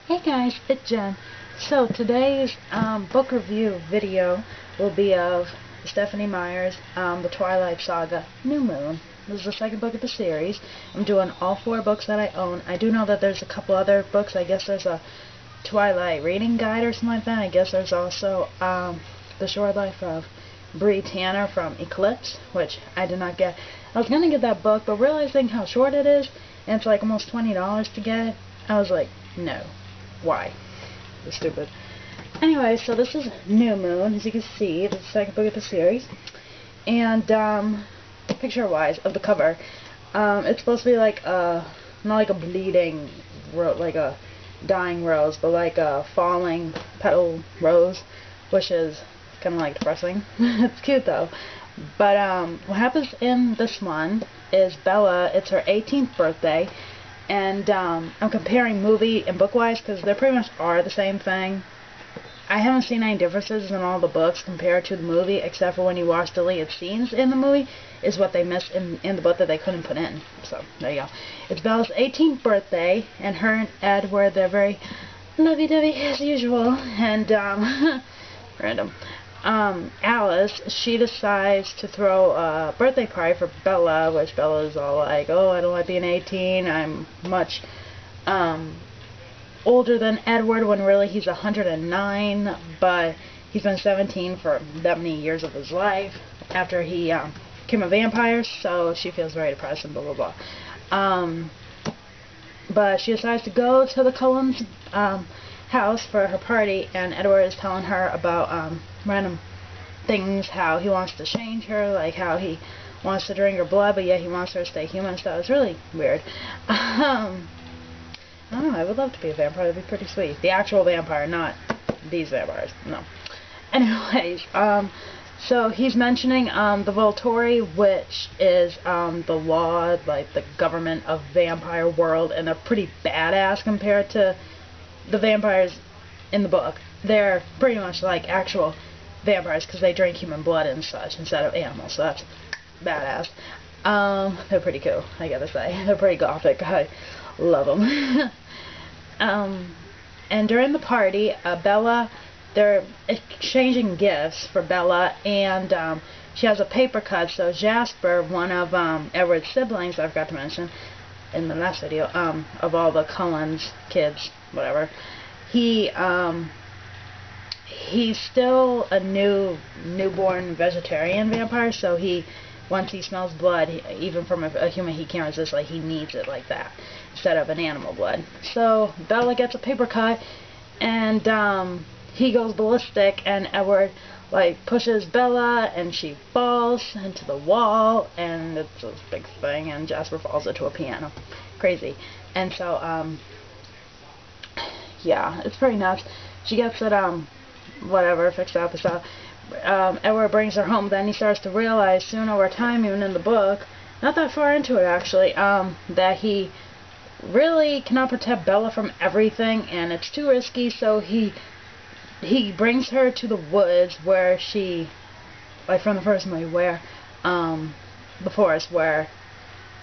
Hey guys, it's Jen. So today's book review video will be of Stephenie Meyer's The Twilight Saga, New Moon. This is the second book of the series. I'm doing all 4 books that I own. I do know that there's a couple other books. I guess there's a Twilight reading guide or something like that. I guess there's also The Short Life of Bree Tanner from Eclipse, which I did not get. I was going to get that book, but realizing how short it is, and it's like almost $20 to get it, I was like, no. Why? It's stupid. Anyway, so this is New Moon, as you can see, the second book of the series. And, picture-wise of the cover, it's supposed to be like a, not like a bleeding, like a dying rose, but like a falling petal rose, which is kind of like depressing. It's cute though. But, what happens in this one is Bella, it's her 18th birthday, and I'm comparing movie and book-wise because they pretty much are the same thing. I haven't seen any differences in all the books compared to the movie, except for when you watch deleted scenes in the movie, is what they missed in the book that they couldn't put in. So, there you go. It's Bella's 18th birthday, and her and Edward, they're very lovey-dovey as usual, and, random. Alice, she decides to throw a birthday party for Bella, which Bella's all like, oh, I don't like being 18, I'm much, older than Edward, when really he's 109, but he's been 17 for that many years of his life, after he, became a vampire, so she feels very depressed and blah, blah, blah. But she decides to go to the Cullens, house for her party, and Edward is telling her about random things, how he wants to change her, like how he wants to drink her blood, but yet he wants her to stay human. So it's really weird. I don't know, I would love to be a vampire. That'd be pretty sweet. The actual vampire, not these vampires. No. Anyways, so he's mentioning the Volturi, which is the law, like the government of vampire world, and they're pretty badass compared to the vampires in the book. They're pretty much like actual vampires because they drink human blood and such instead of animals, so that's badass. They're pretty cool, I gotta say. They're pretty gothic. I love them. And during the party, Bella, they're exchanging gifts for Bella, and she has a paper cut, so Jasper, one of Edward's siblings, I forgot to mention in the last video, of all the Cullens kids, whatever, he's still a newborn vegetarian vampire, so once he smells blood, even from a human, he can't resist, like, he needs it like that, instead of an animal blood. So, Bella gets a paper cut, and, he goes ballistic, and Edward, like, pushes Bella, and she falls into the wall, and it's this big thing, and Jasper falls into a piano. Crazy. And so, yeah, it's pretty nuts. She gets it, whatever, fixed up and stuff. Edward brings her home, then he starts to realize soon over time, even in the book, not that far into it actually, that he really cannot protect Bella from everything, and it's too risky, so he brings her to the woods where she, like from the first movie, where, the forest, where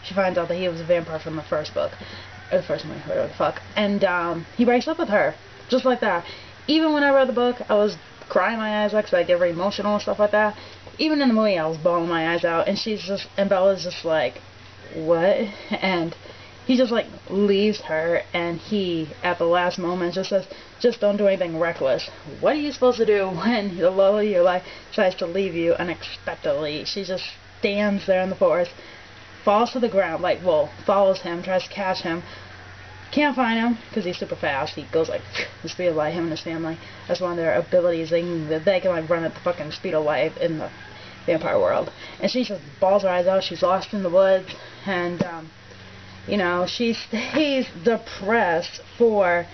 she finds out that he was a vampire from the first book, or the first movie, whatever the fuck, and, he breaks up with her, just like that. Even when I read the book, I was crying my eyes out because I get very emotional and stuff like that. Even in the movie, I was bawling my eyes out, and Bella's just like, what? And he just, like, leaves her, and he, at the last moment, just says, just don't do anything reckless. What are you supposed to do when the love of your life tries to leave you unexpectedly? She just stands there in the forest, falls to the ground, like, well, follows him, tries to catch him, can't find him, because he's super fast. He goes like the speed of light, him and his family. That's one of their abilities. They can like run at the fucking speed of light in the vampire world. And she just bawls her eyes out. She's lost in the woods, and you know, she stays depressed for,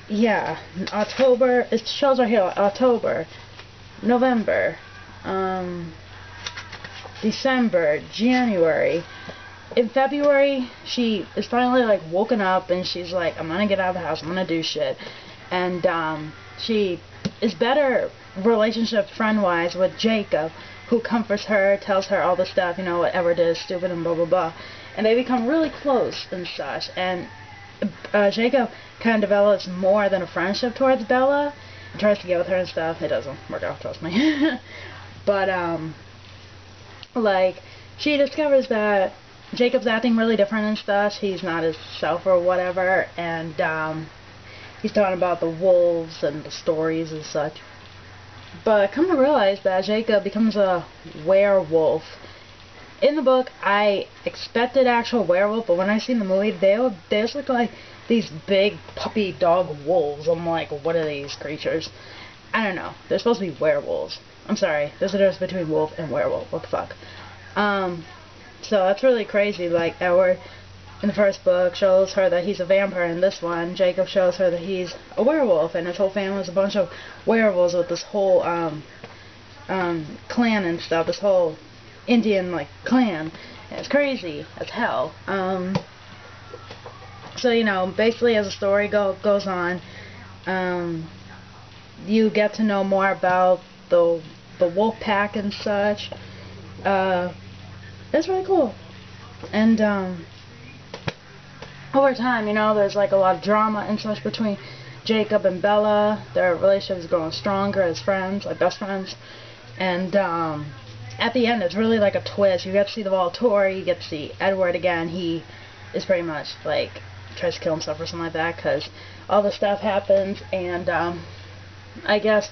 yeah, October. It shows right here, October, November, December, January. In February, she is finally, like, woken up, and she's like, I'm gonna get out of the house, I'm gonna do shit. And, she is better relationship friend-wise with Jacob, who comforts her, tells her all the stuff, you know, whatever it is, stupid and blah, blah, blah. And they become really close and such, and Jacob kind of develops more than a friendship towards Bella and tries to get with her and stuff. It doesn't work out, trust me. But, like, she discovers that Jacob's acting really different and stuff. He's not himself or whatever, and, he's talking about the wolves and the stories and such. But come to realize that Jacob becomes a werewolf. In the book, I expected actual werewolf, but when I seen the movie, they just look like these big puppy dog wolves. I'm like, what are these creatures? I don't know. They're supposed to be werewolves. I'm sorry. There's a difference between wolf and werewolf. What the fuck? So that's really crazy. Like, Edward, in the first book, shows her that he's a vampire. In this one, Jacob shows her that he's a werewolf, and his whole family's a bunch of werewolves with this whole, clan and stuff. This whole Indian, like, clan. And it's crazy as hell. So, you know, basically as the story goes on, you get to know more about the wolf pack and such. It's really cool. And, over time, you know, there's, like, a lot of drama and such between Jacob and Bella. Their relationship is growing stronger as friends, like best friends. And, at the end, it's really like a twist. You get to see the Volturi, you get to see Edward again. He is pretty much, like, tries to kill himself or something like that, because all this stuff happens, and, I guess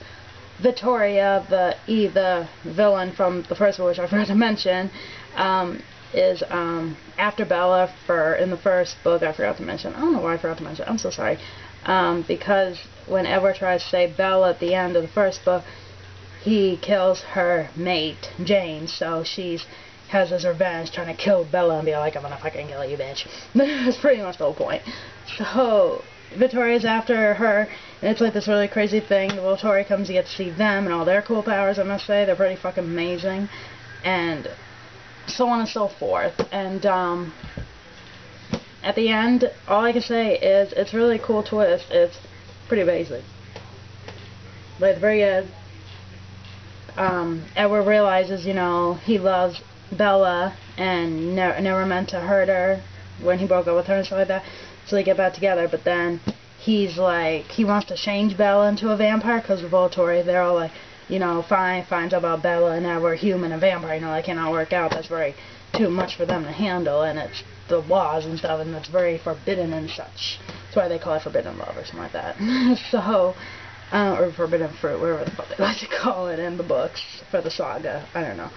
Victoria, the villain from the first one, which I forgot to mention, is, after Bella in the first book. I forgot to mention. I don't know why I forgot to mention. I'm so sorry. Because when Edward tries to save Bella at the end of the first book, he kills her mate, Jane, so has his revenge, trying to kill Bella and be like, I'm gonna fucking kill you, bitch. That's pretty much the whole point. So, Victoria's after her, and it's like this really crazy thing. The Volturi comes, you get to see them and all their cool powers, I must say. They're pretty fucking amazing. And so on and so forth. And, at the end, all I can say is, it's a really cool twist. It's pretty basic. But at the very end, Edward realizes, you know, he loves Bella and never meant to hurt her when he broke up with her and stuff like that. So they get back together, but then he's like, he wants to change Bella into a vampire because of Volturi. They're all like, you know, finds out about Bella and now we're human and vampire. You know, that cannot work out. That's very too much for them to handle, and it's the laws and stuff, and it's very forbidden and such. That's why they call it forbidden love or something like that. So, or forbidden fruit, whatever the fuck they like to call it in the books for the saga. I don't know.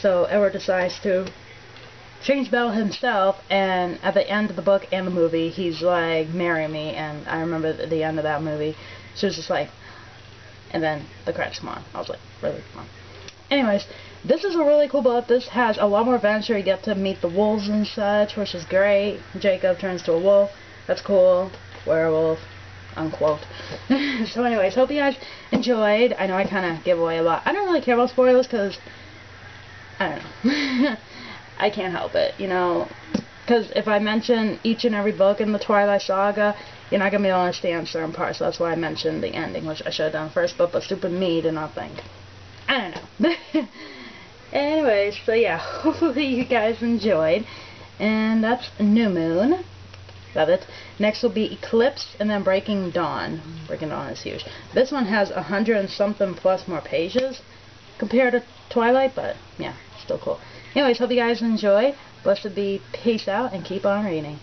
So Edward decides to change Bella himself, and at the end of the book and the movie, he's like, marry me, and I remember at the end of that movie, she was just like, and then the credits come on. I was like, really? Come on. Anyways, this is a really cool book. This has a lot more adventure. You get to meet the wolves and such, which is great. Jacob turns to a wolf. That's cool. Werewolf. Unquote. So anyways, hope you guys enjoyed. I know I kind of give away a lot. I don't really care about spoilers because, I don't know. I can't help it, you know. Because if I mention each and every book in the Twilight Saga, you're not going to be able to understand certain parts. So that's why I mentioned the ending, which I should have done first, but stupid me did not think. I don't know. Anyways, so yeah, hopefully you guys enjoyed. And that's New Moon. Love it. Next will be Eclipse, and then Breaking Dawn. Breaking Dawn is huge. This one has 100 and something plus more pages compared to Twilight, but yeah, still cool. Anyways, hope you guys enjoy. Blessed be. Peace out, and keep on reading.